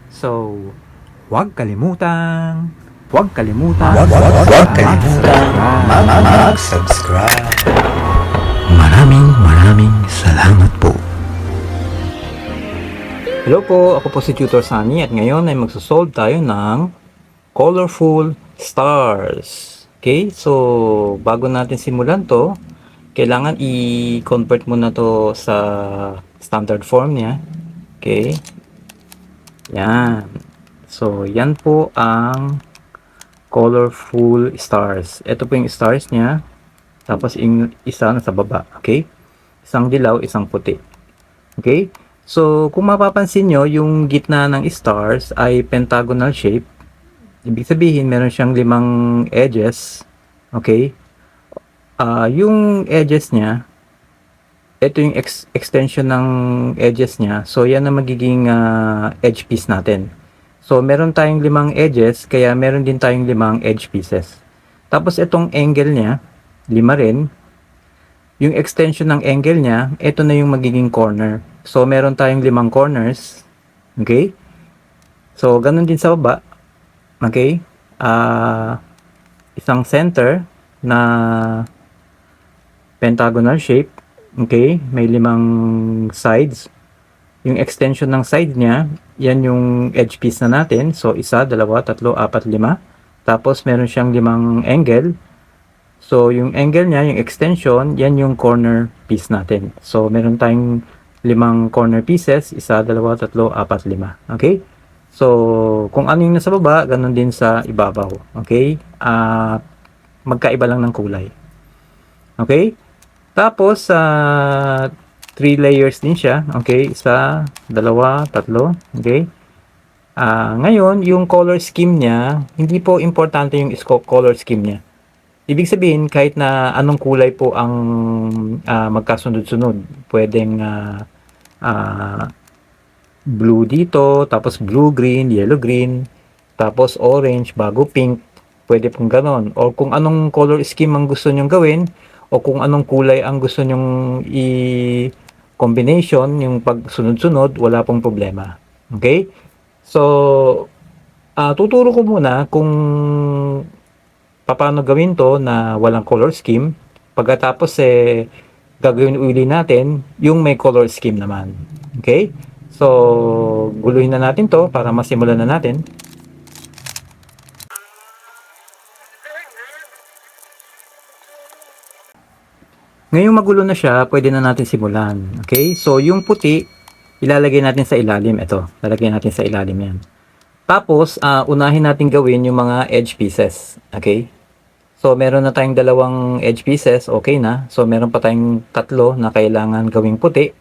So, huwag kalimutang Huwag kalimutan mag-subscribe. Maraming salamat po. Hello po, ako po si Tutor Sunny at ngayon ay magsosolve tayo ng colorful stars. Okay, so bago natin simulan to, kailangan i-convert muna to sa standard form niya. Okay, yan. So, yan po ang colorful stars. Ito po yung stars niya. Tapos isa na sa baba. Okay? Isang dilaw, isang puti. Okay? So, kung mapapansin nyo, yung gitna ng stars ay pentagonal shape. Ibig sabihin, meron siyang 5 edges. Okay? Yung edges niya, ito yung extension ng edges niya. So, yan ang magiging edge piece natin. So, meron tayong 5 edges, kaya meron din tayong 5 edge pieces. Tapos, itong angle niya, 5 rin. Yung extension ng angle niya, ito na yung magiging corner. So, meron tayong 5 corners. Okay? So, ganun din sa baba. Okay? Isang center na pentagonal shape. Okay? May 5 sides. Yung extension ng side niya, yan yung edge piece na natin. So, 1, 2, 3, 4, 5. Tapos, meron siyang 5 angle. So, yung angle niya, yung extension, yan yung corner piece natin. So, meron tayong 5 corner pieces. 1, 2, 3, 4, 5. Okay? So, kung ano yung nasa baba, ganun din sa ibabaw. Okay? Magkaiba lang ng kulay. Okay? Tapos, 3 layers din siya. Okay? 1, 2, 3. Okay? Ngayon, yung color scheme niya, hindi po importante yung color scheme niya. Ibig sabihin, kahit na anong kulay po ang magkasunod-sunod. Pwedeng blue dito, tapos blue-green, yellow-green, tapos orange, bago pink. Pwede pong ganon. O kung anong color scheme ang gusto nyong gawin, o kung anong kulay ang gusto nyong combination, yung pagsunod-sunod, wala pong problema. Okay? So, tuturo ko muna kung paano gawin to na walang color scheme. Pagkatapos, gagawin uli natin yung may color scheme naman. Okay? So, guluhin na natin to para masimulan na natin. Ngayong magulo na siya, pwede na natin simulan. Okay? So, yung puti, ilalagay natin sa ilalim. Ito, lalagay natin sa ilalim yan. Tapos, unahin natin gawin yung mga edge pieces. Okay? So, meron na tayong 2 edge pieces. Okay na. So, meron pa tayong 3 na kailangan gawing puti.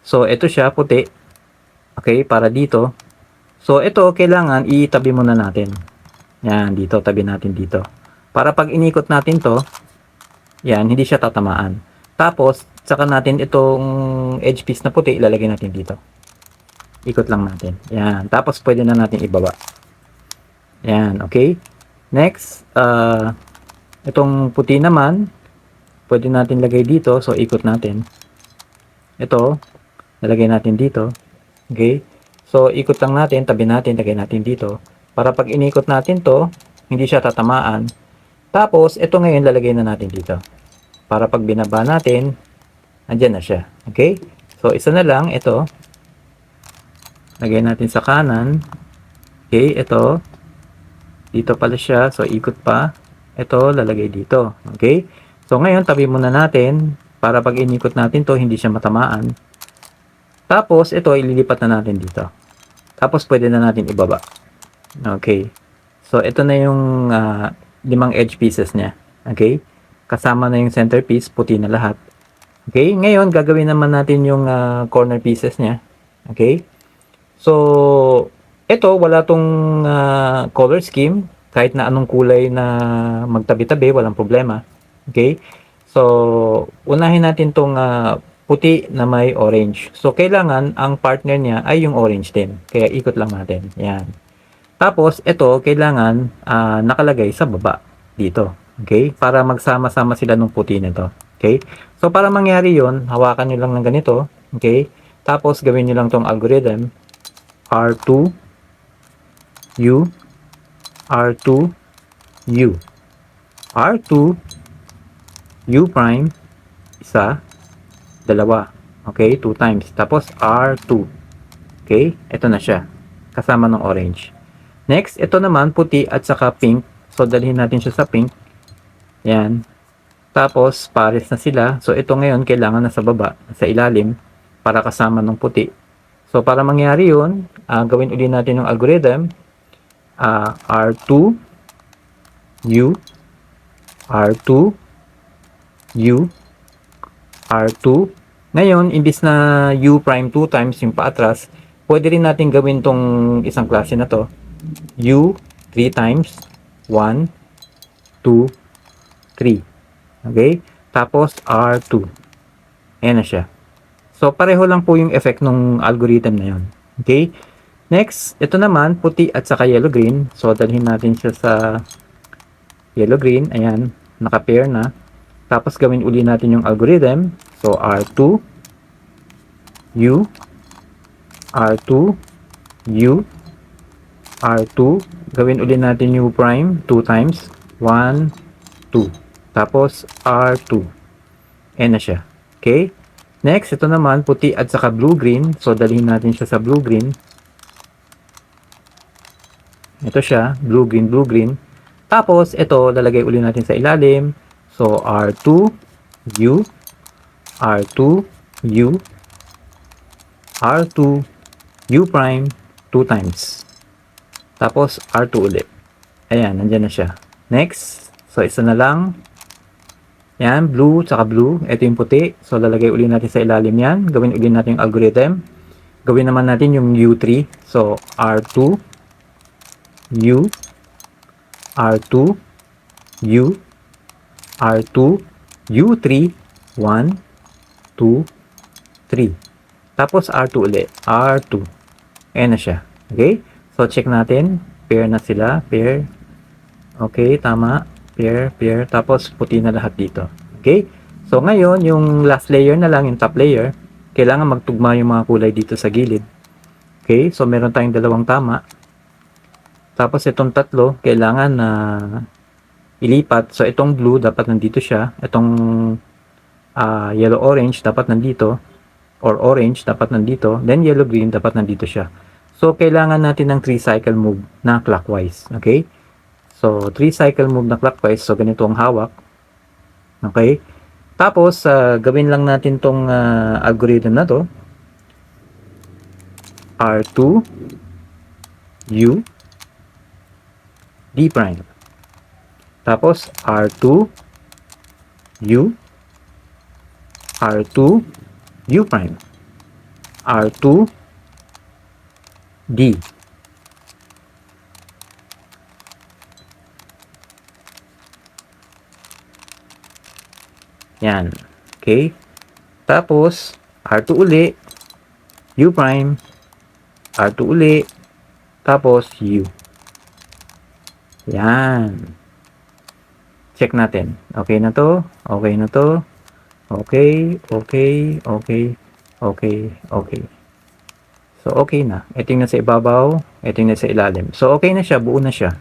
So, ito siya, puti. Okay? Para dito. So, ito, kailangan itabi muna natin. Yan, dito. Tabi natin dito. Para pag inikot natin to, yan, hindi siya tatamaan. Tapos, saka natin itong edge piece na puti, ilalagay natin dito. Ikot lang natin. Yan. Tapos, pwede na natin ibaba. Yan, okay? Next, itong puti naman, pwede natin lagay dito. So, ikot natin. Ito, lalagay natin dito. Okay? So, ikot lang natin, tabi natin, lagay natin dito. Para pag inikot natin to, hindi siya tatamaan. Tapos, ito ngayon lalagay na natin dito. Para pag binaba natin, andyan na siya. Okay? So, isa na lang, ito. Lagay natin sa kanan. Okay, ito. Dito pala siya. So, ikot pa. Ito, lalagay dito. Okay? So, ngayon, tabi muna natin. Para pag inikot natin to, hindi siya matamaan. Tapos, ito, ililipat na natin dito. Tapos, pwede na natin ibaba. Okay. So, ito na yung 5 edge pieces niya. Okay? Kasama na yung centerpiece, puti na lahat. Okay? Ngayon, gagawin naman natin yung corner pieces niya. Okay? So, ito, wala tong color scheme. Kahit na anong kulay na magtabi-tabi, walang problema. Okay? So, unahin natin tong puti na may orange. So, kailangan ang partner niya ay yung orange din. Kaya ikot lang natin. Yan. Tapos, ito, kailangan nakalagay sa baba. Dito. Okay? Para magsama-sama sila ng puti nito. Okay? So, para mangyari yon, hawakan nyo lang ng ganito. Okay? Tapos, gawin nyo lang tong algorithm. R2, U, R2, U. R2, U prime, isa, dalawa. Okay, 2 times. Tapos R2. Okay, ito na siya. Kasama ng orange. Next, ito naman puti at saka pink. So, dalhin natin siya sa pink. Yan. Tapos, pares na sila. So, ito ngayon, kailangan na sa baba, sa ilalim, para kasama ng puti. So, para mangyari yun, gawin ulit natin yung algorithm. R2, U, R2, U, R2. Ngayon, imbis na U prime 2 times yung paatras, pwede rin natin gawin tong isang klase na to. U 3 times, 1, 2, 3. Okay? Tapos R2. Ayan na siya. So, pareho lang po yung effect ng algorithm na yun. Okay? Next, ito naman, puti at saka yellow-green. So, dalhin natin siya sa yellow-green. Ayan, naka-pair na. Tapos, gawin uli natin yung algorithm. So, R2, U, R2, U, R2. Gawin uli natin U prime, 2 times. 1, 2. Tapos, R2. Ayan na siya. Okay? Next, ito naman, puti at saka blue-green. So, dalhin natin siya sa blue-green. Ito siya, blue-green, blue-green. Tapos, ito, lalagay uli natin sa ilalim. So, R2, U, R2, U, R2, U prime, 2 times. Tapos, R2 ulit. Ayan, nandyan na siya. Next, so, isa na lang. Yan, blue, tsaka blue. Ito yung puti. So, lalagay uli natin sa ilalim yan. Gawin uli natin yung algorithm. Gawin naman natin yung U3. So, R2, U, R2, U, R2, U3, 1, 2, 3. Tapos, R2 ulit. R2. Ayan na siya. Okay? So, check natin. Pair na sila. Pair. Okay, tama. Pair, pair. Tapos, puti na lahat dito. Okay? So, ngayon, yung last layer na lang, yung top layer, kailangan magtugma yung mga kulay dito sa gilid. Okay? So, meron tayong dalawang tama. Tapos, itong tatlo, kailangan na ilipat. So, itong blue, dapat nandito siya. Itong yellow-orange, dapat nandito. Or orange, dapat nandito. Then, yellow-green, dapat nandito siya. So, kailangan natin ng 3-cycle move na clockwise. Okay? So, 3-cycle move na clockwise. So, ganito ang hawak. Okay? Tapos, gawin lang natin tong algorithm na to. R2, U, D prime. Tapos, R2, U, R2, U prime. R2, D. Yan. Okay. Tapos, R2 uli. U prime. R2 uli. Tapos, U. Yan. Check natin. Okay na to. Okay na to. Okay. Okay. Okay. Okay. Okay. So, okay na. Ito yung nasa ibabaw. Ito yung nasa ilalim. So, okay na siya. Buo na siya.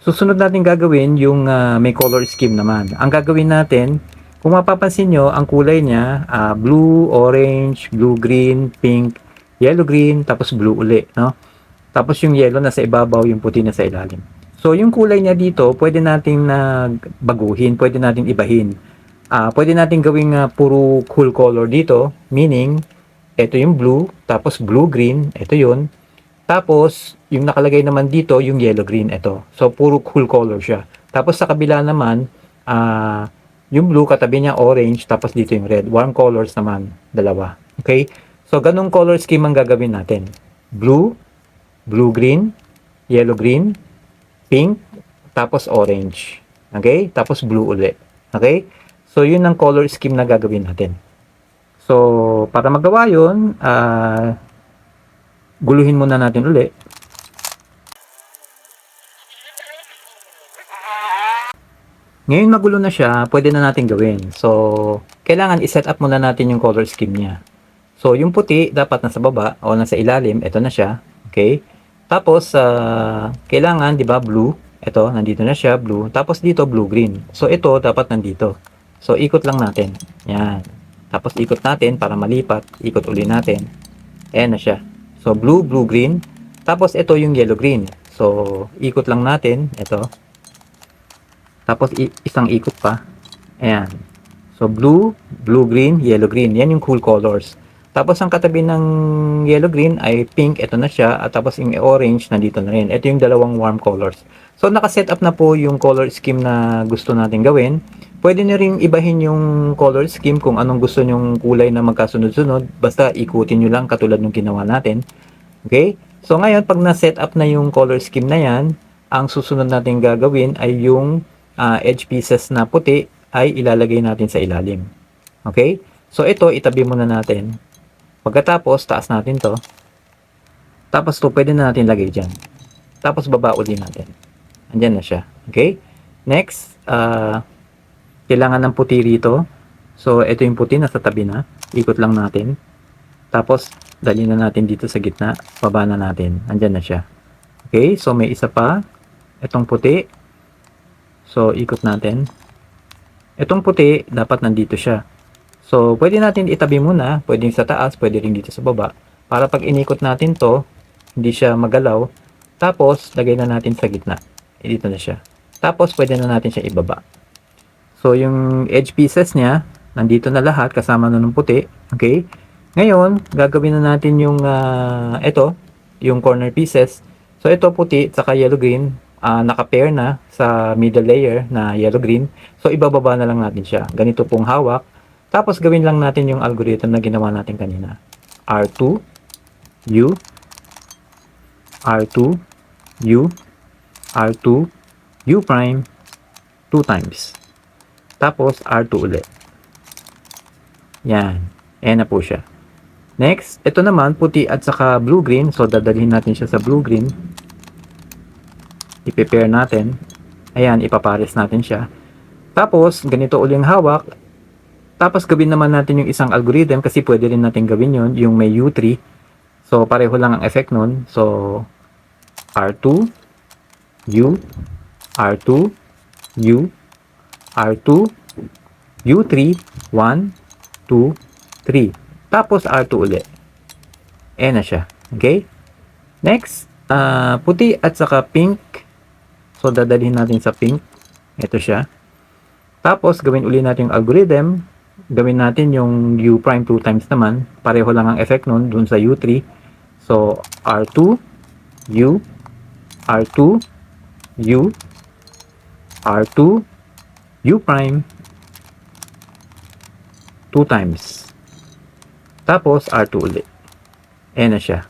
Susunod natin gagawin yung may color scheme naman. Ang gagawin natin, kung mapapansin nyo, ang kulay niya, blue, orange, blue-green, pink, yellow-green, tapos blue uli, no? Tapos yung yellow nasa ibabaw, yung puti nasa ilalim. So, yung kulay niya dito, pwede nating baguhin, pwede nating ibahin. Pwede nating gawing puro cool color dito, meaning, ito yung blue, tapos blue-green, ito yun. Tapos, yung nakalagay naman dito, yung yellow-green, ito. So, puro cool color siya. Tapos, sa kabila naman, yung blue, katabi niya orange, tapos dito yung red. Warm colors naman, dalawa. Okay? So, ganung color scheme ang gagawin natin. Blue, blue-green, yellow-green, pink, tapos orange. Okay? Tapos blue ulit. Okay? So, yun ang color scheme na gagawin natin. So, para magawa yun, guluhin muna natin ulit. Ngayon magulo na siya, pwede na natin gawin. So, kailangan i-set up muna natin yung color scheme niya. So, yung puti dapat nasa baba o nasa ilalim, ito na siya. Okay? Tapos, kailangan, di ba, blue. Ito, nandito na siya, blue. Tapos dito, blue-green. So, ito, dapat nandito. So, ikot lang natin. Yan. Tapos, ikot natin para malipat. Ikot uli natin. Ayan na siya. So, blue, blue-green. Tapos, ito yung yellow-green. So, ikot lang natin. Ito. Tapos, isang ikot pa. Ayan. So, blue, blue-green, yellow-green. Yan yung cool colors. Tapos, ang katabi ng yellow-green ay pink. Ito na siya. At tapos, yung orange, nandito na rin. Ito yung dalawang warm colors. So, nakaset up na po yung color scheme na gusto natin gawin. Pwede nyo rin ibahin yung color scheme kung anong gusto nyong kulay na magkasunod-sunod. Basta, ikutin nyo lang katulad ng ginawa natin. Okay? So, ngayon, pag na-set up na yung color scheme na yan, ang susunod natin gagawin ay yung edge pieces na puti ay ilalagay natin sa ilalim. Okay? So, ito, itabi muna natin. Pagkatapos, taas natin to. Tapos to, pwede na natin lagay dyan. Tapos, baba uli natin. Andyan na siya. Okay? Next, kailangan ng puti rito. So, ito yung puti, nasa tabi na. Ikot lang natin. Tapos, dali na natin dito sa gitna. Baba na natin. Andyan na siya. Okay? So, may isa pa. Itong puti. So, ikot natin. Itong puti, dapat nandito siya. So, pwede natin itabi muna. Pwede sa taas, pwede rin dito sa baba. Para pag inikot natin to, hindi siya magalaw. Tapos, lagay na natin sa gitna. Dito na siya. Tapos, pwede na natin siya ibaba. So, yung edge pieces niya, nandito na lahat, kasama na ng puti. Okay? Ngayon, gagawin na natin yung, ito, yung corner pieces. So, ito puti, saka yellow-green, naka-pair na sa middle layer na yellow-green. So, ibababa na lang natin siya. Ganito pong hawak. Tapos, gawin lang natin yung algorithm na ginawa natin kanina. R2, U, R2, U, R2, U prime, 2 times. Tapos, R2 ulit. Yan. Ayan na po siya. Next, ito naman, puti at saka blue-green. So, dadalhin natin siya sa blue-green. I-prepare natin. Ayan, ipapares natin siya. Tapos, ganito uling hawak. Tapos, gawin naman natin yung isang algorithm kasi pwede rin natin gawin yun, yung may U3. So, pareho lang ang effect nun. So, R2, U, R2, U, R2, U3, 1, 2, 3. Tapos, R2 ulit. Ayan na siya. Okay? Next, puti at saka pink. So, dadalhin natin sa pink. Ito siya. Tapos, gawin uli natin yung algorithm. Gawin natin yung U prime 2 times naman. Pareho lang ang effect nun dun sa U3. So, R2, U, R2, U, R2, U prime, 2 times. Tapos, R2 ulit. Ayan na siya.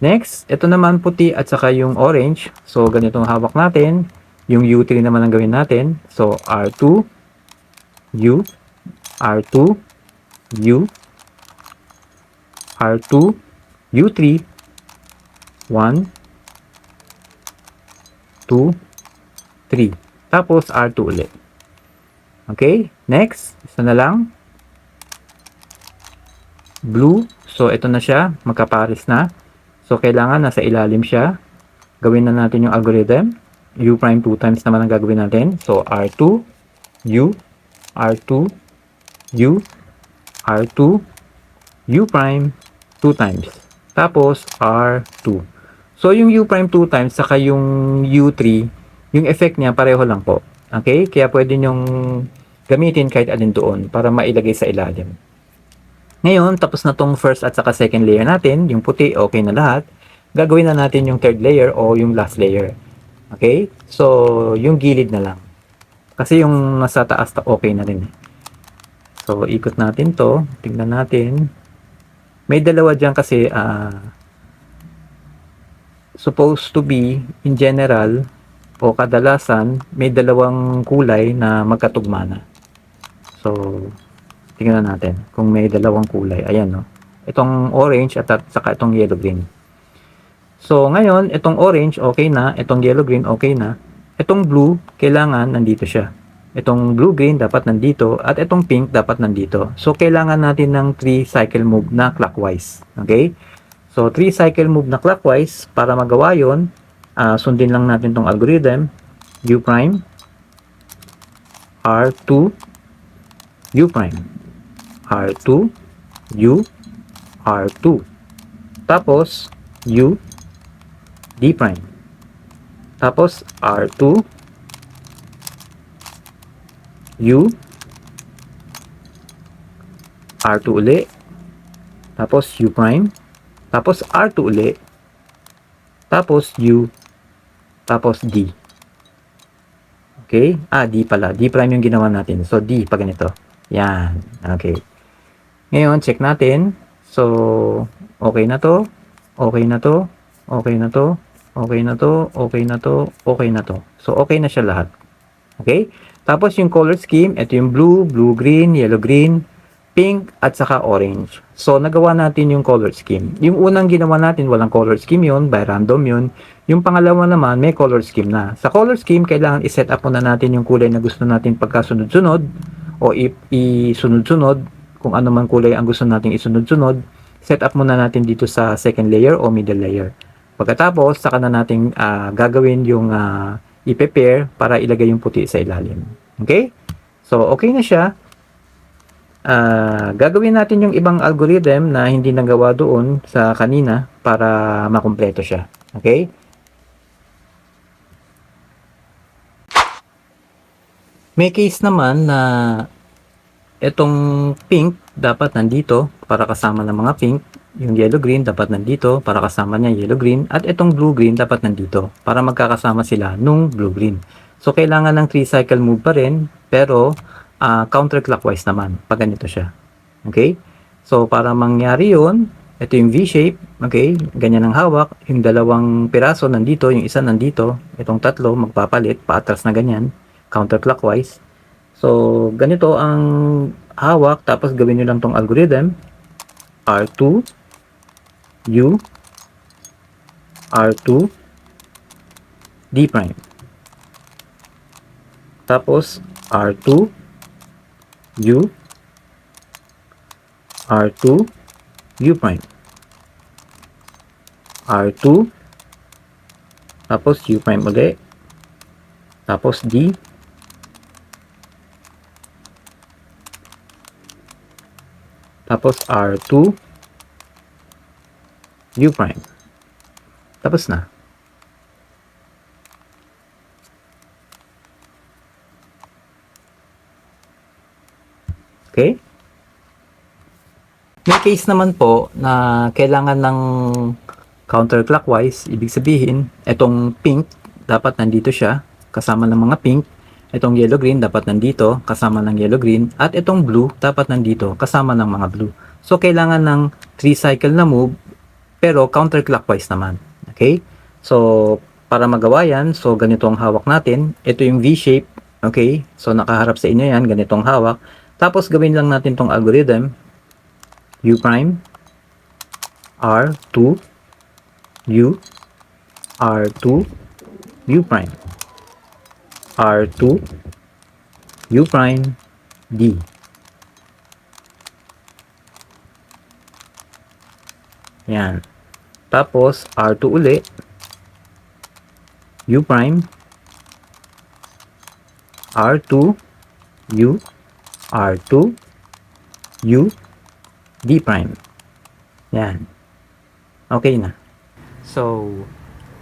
Next, ito naman puti at saka yung orange. So, ganitong hawak natin. Yung U3 naman ang gawin natin. So, R2, U, R2, U, R2, U3, 1, 2, 3. Tapos, R2 ulit. Okay? Next, isa na lang. Blue. So, ito na siya. Magkapares na. So, kailangan nasa ilalim siya. Gawin na natin yung algorithm. U prime 2 times naman ang gagawin natin. So, R2, U, R2, U, R2, U prime 2 times. Tapos, R2. So, yung U prime 2 times, saka yung U3, yung effect niya pareho lang po. Okay? Kaya pwede nyong gamitin kahit alin doon para mailagay sa ilalim. Ngayon, tapos na tong first at saka second layer natin. Yung puti, okay na lahat. Gagawin na natin yung third layer o yung last layer. Okay? So, yung gilid na lang. Kasi yung nasa taas, okay na rin. So, ikot natin to. Tingnan natin. May dalawa dyan kasi supposed to be, in general, o kadalasan, may dalawang kulay na magkatugma na. So, tingnan natin kung may dalawang kulay. Ayan, no? Itong orange at saka itong yellow-green. So, ngayon, itong orange, okay na. Itong yellow-green, okay na. Itong blue, kailangan nandito siya. Itong blue-green, dapat nandito. At itong pink, dapat nandito. So, kailangan natin ng 3 cycle move na clockwise. Okay? So, 3 cycle move na clockwise. Para magawa yun, sundin lang natin tong algorithm. U prime, R2, U prime, R2, U, R2. Tapos, U, D prime. Tapos, R2, U, R2 uli. Tapos, U prime. Tapos, R2 uli. Tapos, U. Tapos, D. Okay? D pala. D prime yung ginawa natin. So, D pa ganito. Yan. Okay. Ngayon, check natin. So, okay na to. Okay na to. Okay na to. Okay na to. Okay na to. Okay na to. So, okay na siya lahat. Okay? Tapos, yung color scheme, ito yung blue, blue-green, yellow-green, pink, at saka orange. So, nagawa natin yung color scheme. Yung unang ginawa natin, walang color scheme yun, by random yun. Yung pangalawa naman, may color scheme na. Sa color scheme, kailangan i-set up muna natin yung kulay na gusto natin pagkasunod-sunod o isunod-sunod kung ano man kulay ang gusto natin isunod-sunod. Set up muna natin dito sa second layer o middle layer. Pagkatapos, saka na natin gagawin yung i-prepare para ilagay yung puti sa ilalim. Okay? So, okay na siya. Gagawin natin yung ibang algorithm na hindi nagawa doon sa kanina para makumpleto siya. Okay? May case naman na itong pink dapat nandito para kasama ng mga pink. Yung yellow-green dapat nandito para kasama niya yellow-green. At itong blue-green dapat nandito para magkakasama sila nung blue-green. So, kailangan ng 3 cycle move pa rin pero counterclockwise naman pag ganito siya. Okay? So, para mangyari yun, ito yung V-shape. Okay? Ganyan ang hawak. Yung dalawang piraso nandito, yung isa nandito. Itong tatlo magpapalit, paatras na ganyan. Counterclockwise. So, ganito ang hawak. Tapos, gawin nyo lang tong algorithm. R2, U, R2, D prime. Tapos, R2, U, R2, U prime. R2, tapos U prime ulit. Tapos D. Tapos R2, U prime. Tapos na. Okay? May case naman po na kailangan ng counterclockwise. Ibig sabihin, itong pink, dapat nandito siya, kasama ng mga pink. Itong yellow-green, dapat nandito, kasama ng yellow-green. At itong blue, dapat nandito, kasama ng mga blue. So, kailangan ng 3 cycle na move, pero counterclockwise naman. Okay? So, para magawa yan, so ganito ang hawak natin. Ito yung V-shape. Okay? So, nakaharap sa inyo yan, ganitong hawak. Tapos, gawin lang natin tong algorithm. U prime, R2, U, R2, U prime, R2, U prime, D. Yan. Tapos, R2 uli, U prime, R2, U, R2, U, D prime. Yan. Okay na. So,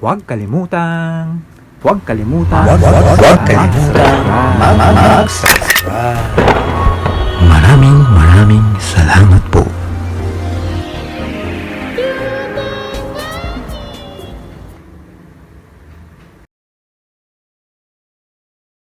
huwag kalimutang Mag-subscribe. Maraming